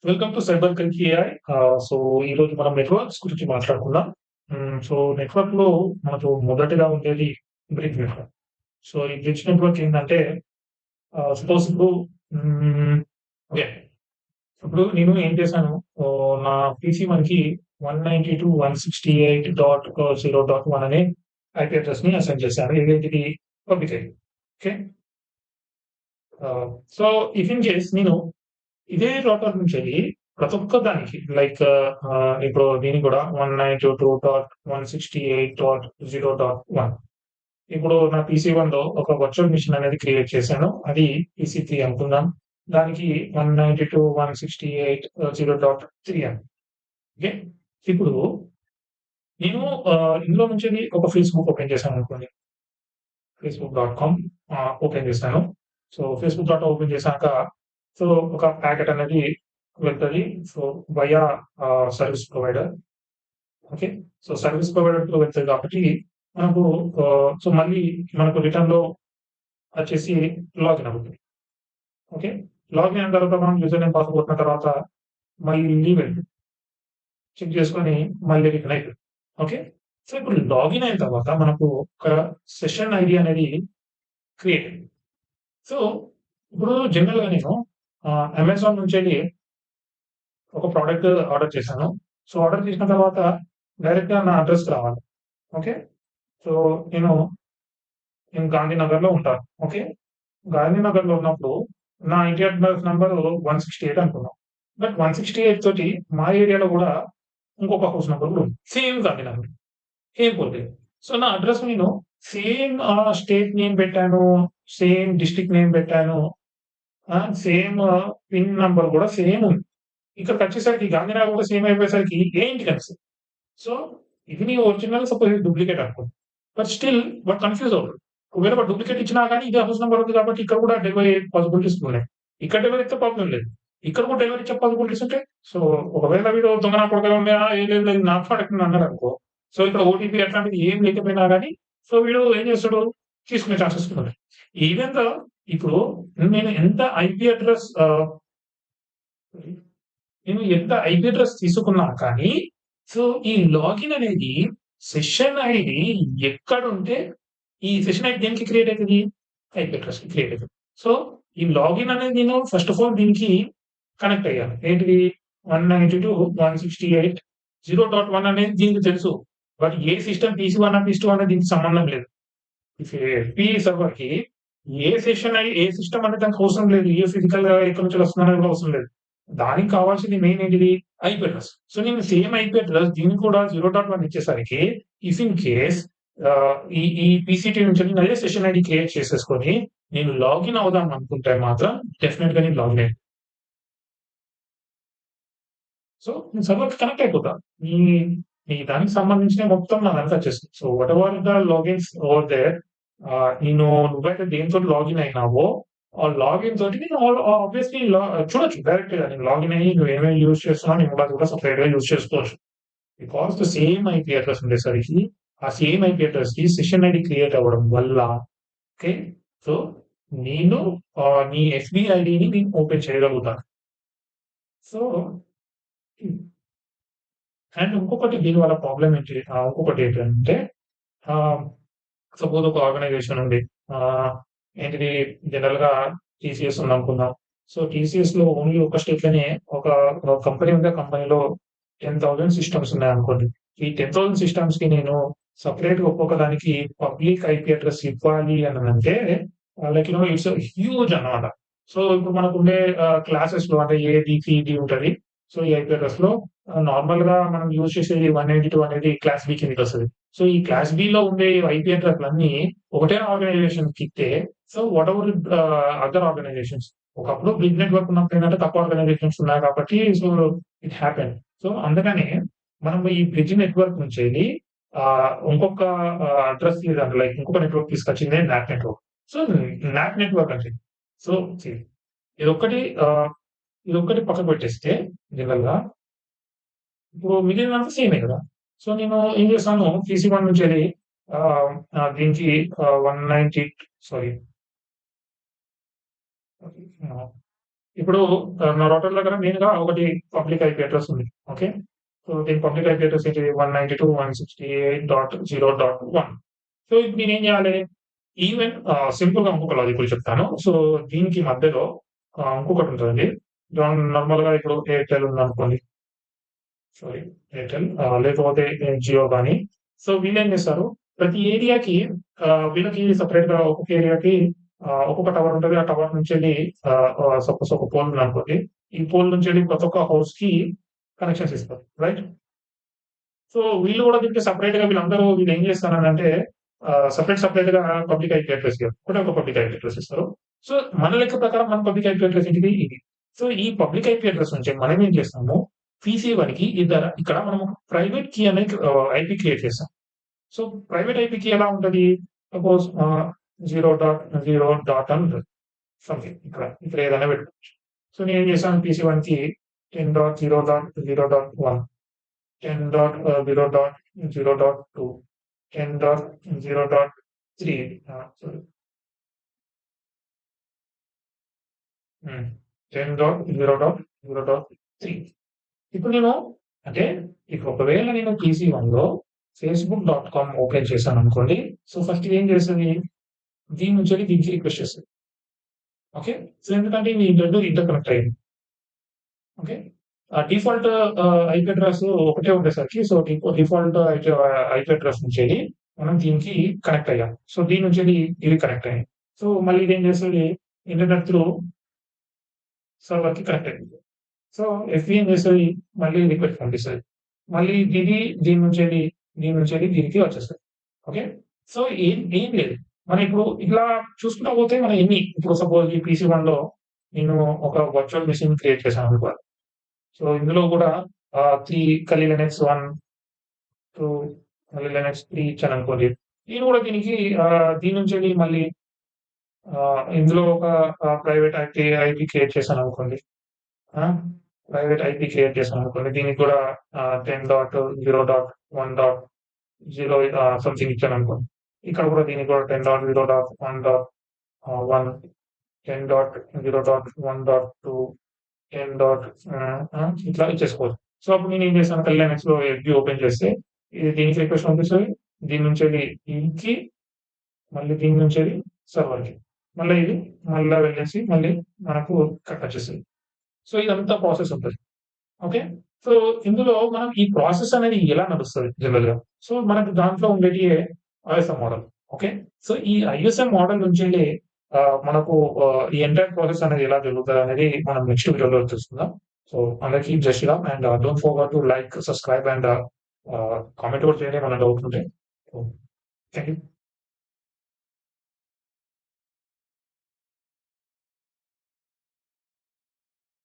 Welcome to cyber Crick AI. So ఈరోజు మనం networks గురించి మాట్లాడుకుందాం. సో నెట్వర్క్‌లో మనకు మొదటగా ఉండేది బ్రిడ్జ్ నెట్వర్క్. సో ఈ బ్రిడ్జ్ నెట్వర్క్ ఏంటంటే సపోజ్ ఇప్పుడు హ్మ్. ఓకే. ఇప్పుడు నేను ఏం చేశాను, నా పీసీ మనకి 192.168.0.1 అనే ఐపీ అడ్రెస్‌ని అసైన్ చేశాను. ఏదైతే public IP. Okay. So if in case నేను ఇదే రౌటర్ నుంచెళ్ళి ప్రతి ఒక్క దానికి లైక్ ఇప్పుడు దీనికి కూడా 192.168.0.1 ఇప్పుడు నా పీసీ 1లో ఒక వర్చువల్ మిషన్ అనేది క్రియేట్ చేశాను. అది పీసీ 3 అనుకుందాం. దానికి 192.168.0.3 అని. ఓకే. ఇప్పుడు నేను ఇందులో నుంచెళ్ళి ఒక ఫేస్‌బుక్ ఓపెన్ చేశాననుకోండి. facebook.com ఓపెన్ చేశాను. సో facebook.com ఓపెన్ చేశాక సో ఒక ప్యాకెట్ అనేది వెళ్తది. So via service provider. Okay. So service ప్రొవైడర్‌తో వెళ్తది కాబట్టి మనకు సో మళ్ళీ మనకు రిటర్న్‌లో వచ్చేసి లాగిన్ అవుతుంది. ఓకే. లాగిన్ అయిన తర్వాత మనం యూజర్ నేమ్, పాస్‌వర్డ్ కొట్టిన తర్వాత మళ్ళీ వెళ్తుంది. చెక్ చేసుకొని మళ్ళీ రిటర్న్ అయితది. ఓకే. సో ఇప్పుడు లాగిన్ అయిన తర్వాత మనకు ఒక సెషన్ ఐడీ అనేది క్రియేట్ అయింది. సో ఇప్పుడు జనరల్‌గా నేను అమెజాన్ నుంచెళ్ళి ఒక ప్రొడక్ట్ ఆర్డర్ చేశాను. సో ఆర్డర్ చేసిన తర్వాత డైరెక్ట్‌గా నా అడ్రెస్‌కి రావాలి. ఓకే. సో నేను, నేను గాంధీనగర్‌లో ఉంటాను. ఓకే. గాంధీనగర్‌లో ఉన్నప్పుడు నా ఇంటి అడ్రెస్ నంబర్ 168 అనుకుందాం. బట్ 168 తోటి మా ఏరియాలో గూడా ఇంకొక హౌస్ నంబర్ గూడా ఉంది. సేమ్ గాంధీనగర్. సేమ్ పోలిక. సో నా అడ్రెస్ నేను సేమ్ స్టేట్ నేమ్ పెట్టాను. సేమ్ డిస్ట్రిక్ట్ నేమ్ పెట్టాను. సేమ్ పిన్ నంబర్ గూడా సేమ్ ఉంది. ఇక్కడికొచ్చేసరికి గాంధీనగర్ కూడా సేమ్ అయిపోయేసరికి ఏ ఇంటికనిపిస్తది. సో ఇది నీ ఒరిజినల్, సపోజ్ ఇది డూప్లికేట్ అనుకో. బట్ స్టిల్ వాడు కన్‌ఫ్యూజ్ అవుతాడు. ఒకవేళ వాడు డూప్లికేట్ ఇచ్చినా గాని ఇదే హౌస్ నంబర్ ఉంది కాబట్టి ఇక్కడ కూడా డెలివరీ అయ్యే పాసిబిలిటీస్ ఉన్నాయి. ఇక్కడ డెలివరీ అయితే ప్రాబ్లమ్ లేదు. ఇక్కడ కూడా డెలివరీ ఇచ్చే పాసిబిలిటీస్ ఉంటాయి. సో ఒకవేళ వీడు దొంగ నా కొడుకులా ఉండి ఏం లేదు లేదు నా ప్రొడక్ట్ అన్నాడనుకో. సో ఇక్కడ ఓటీపీ అట్లాంటిది ఏం లేకపోయినా గాని సో వీడు ఏం చేస్తాడు, తీసుకునే ఛాన్సెస్ ఉన్నాయి. ఈవెన్ దో ఇప్పుడు నేను ఎంత ఐపీ అడ్రెస్ నేను ఎంత ఐపీ అడ్రెస్ తీసుకున్నా కానీ, సో ఈ లాగిన్ అనేది సెషన్ ఐడీ ఎక్కడుంటే ఈ సెషన్ ఐడీ దేనికి క్రియేట్ అయితది? ఐపీ అడ్రెస్‌కి క్రియేట్ అయితది. సో ఈ లాగిన్ అనేది నేను ఫస్ట్ ఆఫ్ ఆల్ దీనికి కనెక్ట్ అయ్యాను. ఏంటిది 192.168.0.1 అనేది దీనికి తెలుసు. But A system PC 1 PC 2 అనేది దీనికి సంబంధం లేదు. ఎఫ్‌పి సర్వర్‌కి ఏ సెషన్ ఏ సిస్టమ్ అనేది దానికి అవసరం లేదు. ఏ ఫిజికల్‌గా ఎక్కడి నుంచి వస్తుందనేది కూడా అవసరం లేదు. దానికి కావాల్సింది మెయిన్ ఏంటిది? IP address. సో నేను సేమ్ ఐపీ అడ్రెస్ దీనికి కూడా 0.1 ఇచ్చేసరికి ఇఫ్ ఇన్ కేస్ ఈ ఈ పీసీటీ నుంచి నేను అదే సెషన్ ఐడీ క్రియేట్ చేసేసుకొని నేను లాగిన్ అవుదాం అనుకుంటే మాత్రం డెఫినిట్‌గా నేను లాగిన్ అయితా. సో నేను సర్వర్‌కి కనెక్ట్ అయిపోతా. ఈ ఈ దానికి సంబంధించిన మొత్తం నాదంతా వచ్చేస్తుంది. So whatever the logins over there నువ్వైతే దేనితోటి లాగిన్ అయినావో ఆ లాగిన్ తోటి నేను ఆబ్వియస్‌లీ చూడొచ్చు డైరెక్ట్‌గా నేను లాగిన్ అయ్యి నువ్వు ఏమేమి యూజ్ చేస్తున్నావో నేను అది కూడా సెపరేట్‌గా యూజ్ చేసుకోవచ్చు. Because the same IP address ఉండేసరికి ఆ సేమ్ ఐపీ అడ్రెస్‌కి సెషన్ ఐడీ క్రియేట్ అవ్వడం వల్ల ఓకే. సో నేను నీ ఎస్‌బి ఐడీని నేను ఓపెన్ చేయగలుగుతాను. సో అండ్ ఇంకొకటి దీని వల్ల ప్రాబ్లమ్ ఏంటి? ఇంకొకటి ఏంటంటే ఆహ్, సపోజ్ ఒక ఆర్గనైజేషన్ ఉంది. ఆహ్, ఏంటిది జనరల్‌గా టీసీఎస్ ఉందనుకుందాం. సో టీసీఎస్‌లో ఓన్లీ ఒక స్టేట్‌లోనే ఒక కంపెనీ ఉంది. ఆ కంపెనీలో 10,000 సిస్టమ్స్ ఉన్నాయనుకోండి. ఈ 10,000 సిస్టమ్స్‌కి నేను సెపరేట్‌గా ఒక్కొక్క దానికి పబ్లిక్ ఐపీ అడ్రెస్ ఇవ్వాలి అనంటే లైక్ ఇట్స్ హ్యూజ్ అన్నమాట. సో ఇప్పుడు మనకుండే క్లాసెస్‌లో అంటే ఏ, బి, సి, డి ఉంటది. సో ఈ ఐపీ అడ్రెస్‌లో నార్మల్‌గా మనం యూజ్ చేసేది 192 అనేది క్లాస్ బి కిందకొస్తది. సో ఈ క్లాస్ బిలో ఉండే ఐపీ అడ్రెస్‌లన్నీ ఒకటే ఆర్గనైజేషన్‌కి ఇస్తే సో వాటెవర్ అదర్ ఆర్గనైజేషన్స్ ఒకప్పుడు బిగ్ నెట్వర్క్ ఉన్నప్పుడు ఏంటంటే తక్కువ ఆర్గనైజేషన్స్ ఉన్నాయి కాబట్టి సో ఇట్ హ్యాపెండ్. సో అందుకనే మనం ఈ బ్రిడ్జ్ నెట్వర్క్ నుంచెళ్ళి ఇంకొక అడ్రెస్ లైక్ ఇంకొక నెట్వర్క్ తీసుకొచ్చిందే NAT network. So NAT network అంటే సో సీ ఇదొక్కటి ఇదొక్కటి పక్కకు పెట్టేస్తే జనరల్‌గా ఇప్పుడు మిగిలినదంతా సేమే గదా! సో నేను ఏం చేస్తాను పీసీ 1 నుంచెళ్ళి ఆహ్, ఆహ్, దీనికి 190 సారీ ఇప్పుడు నా రౌటర్ దగ్గర మెయిన్‌గా ఒకటి పబ్లిక్ ఐపీ అడ్రెస్ ఉంది. ఓకే. సో, దీని పబ్లిక్ ఐపీ అడ్రెస్ ఏంటిది 192.168.0.1. సో, ఇప్పుడు నేనేం జేయాలి? ఈవెన్ సింపుల్‌గా ఇంకొక లాజిక్ కూడా చెప్తాను. సో, దీనికి మధ్యలో ఇంకొకటుంటదండి. నార్మల్‌గా ఇప్పుడు ఎయిర్‌టెల్ ఉందనుకోండి. సారీ, ఎయిర్‌టెల్ లేకపోతే జియో గాని. సో, వీళ్ళేం జేస్తారు? ప్రతి ఏరియాకి వీళ్ళకి సెపరేట్‌గా ఒక్కొక్క ఏరియాకి ఒక్కొక్క టవర్ ఉంటది. ఆ టవర్ నుంచెళ్ళి సపోజ్ ఒక పోల్ ఉందనుకోండి. ఈ పోల్ నుంచెళ్ళి ప్రతి ఒక్క హౌస్‌కి కనెక్షన్స్ ఇస్తారు. రైట్? సో, వీళ్ళు గూడా దీనికి సెపరేట్‌గా వీళ్ళేం జేస్తారనంటే సెపరేట్‌గా పబ్లిక్ ఐపీ అడ్రెస్ ఇయ్యరు. ఒకటే ఒక పబ్లిక్ ఐపీ అడ్రెస్ ఇస్తారు. సో, మన లెక్క ప్రకారం మన పబ్లిక్ ఐపీ అడ్రెస్ ఏంటిది? ఇది. సో, ఈ పబ్లిక్ ఐపీ అడ్రెస్ నుంచి మనం ఏం చేస్తాము, పీసీ1కి ఇక్కడ మనం ఒక ప్రైవేట్ కీ అనేది ఐపీ క్రియేట్ చేస్తాం. సో, ప్రైవేట్ ఐపీ కీ ఎలా ఉంటది? సపోజ్ 0.0 డాట్ అని ఉంటది. సంథింగ్ ఇక్కడ ఏదైనా పెట్టుకోవచ్చు. సో, నేనేం చేశాను పీసీ1కి 10.0.0.1 10.0.0.2 10.0.3 సారీ. 10.0.0.3 ఇప్పుడు నేను అంటే ఇప్పుడు ఒకవేళ నేను పీసీ1లో facebook.com ఓపెన్ చేశాననుకోండి. సో, ఫస్ట్ ఇదేం చేస్తది? దీని నుంచెళ్ళి దీనికి రిక్వెస్ట్ చేస్తది. ఓకే. సో, ఎందుకంటే ఇవి 2 ఇంటర్ కనెక్ట్ అయ్యింది. ఓకే. డిఫాల్ట్ ఐపీ అడ్రెస్ ఒకటే ఉండేసరికి సో, డిఫాల్ట్ ఐపీ అడ్రెస్ నుంచెళ్ళి మనం దీనికి కనెక్ట్ అయ్యాం. సో, దీని నుంచెళ్ళి ఇది కనెక్ట్ అయ్యింది. సో, మళ్ళీ ఇదేం చేస్తది? ఇంటర్నెట్ త్రూ సర్వర్‌కి కనెక్ట్ అయింది. సో, ఎఫ్‌బి ఏం చేస్తది? మళ్ళీ రిక్వెస్ట్ పంపిస్తది. మళ్ళీ దీని నుంచెళ్ళి దీనికి వచ్చేస్తది. ఓకే. సో, ఏం లేదు. మనం ఇప్పుడు ఇట్లా చూసుకుంటా పోతే మనం ఇప్పుడు సపోజ్ ఈ పీసీ1లో నేను ఒక వర్చువల్ మెషిన్ క్రియేట్ చేశాననుకో. సో, ఇందులో గూడా 3 కలి లినక్స్ 1, 2 కలి లినక్స్ 3 ఇచ్చాననుకోండి. నేను గూడా దీని నుంచెళ్ళి మళ్ళీ ఇందులో ఒక ప్రైవేట్ ఐపీ క్రియేట్ చేశాననుకోండి. ఆ! ప్రైవేట్ ఐపీ క్రియేట్ చేశాననుకోండి. దీనికి కూడా 10.0.1.0 సంథింగ్ ఇచ్చాననుకోండి. ఇక్కడ కూడా దీనికి కూడా 10.0.1.1 10.0.1.2 10 డాట్ ఇట్లా ఇచ్చేసుకోవచ్చు. సో, అప్పుడు నేనేం చేశాను లినక్స్‌లో ఎఫ్‌బి ఓపెన్ చేస్తే ఇది దీనికి రిక్వెస్ట్ పంపిస్తది. దీని నుంచెళ్ళి దీనికి, మళ్ళీ దీని నుంచెళ్ళి సర్వర్‌కి. మళ్ళా ఇది మళ్ళా వెళ్ళేసి మళ్ళీ మనకు వచ్చేస్తది. సో, ఇదంతా ప్రాసెస్ ఉంటది. ఓకే. సో, ఇందులో మనం ఈ ప్రాసెస్ అనేది ఎలా నడుస్తది జనరల్‌గా. సో, మనకు దాంట్లో ఉండేటియే ఐఎస్ఎం మోడల్. ఓకే. సో, ఈ ఐఎస్ఎం మోడల్ నుంచెళ్ళి మనకు ఈ ఎంటైర్ ప్రాసెస్ అనేది ఎలా జరుగుతదనేది మనం నెక్స్ట్ వీడియోలో తెలుసుకుందాం. సో, అందరికి Jai Shriram and don't forget to like, subscribe and comment కూడా చేయండి ఏమన్నా డౌట్స్ ఉంటే. So, thank you.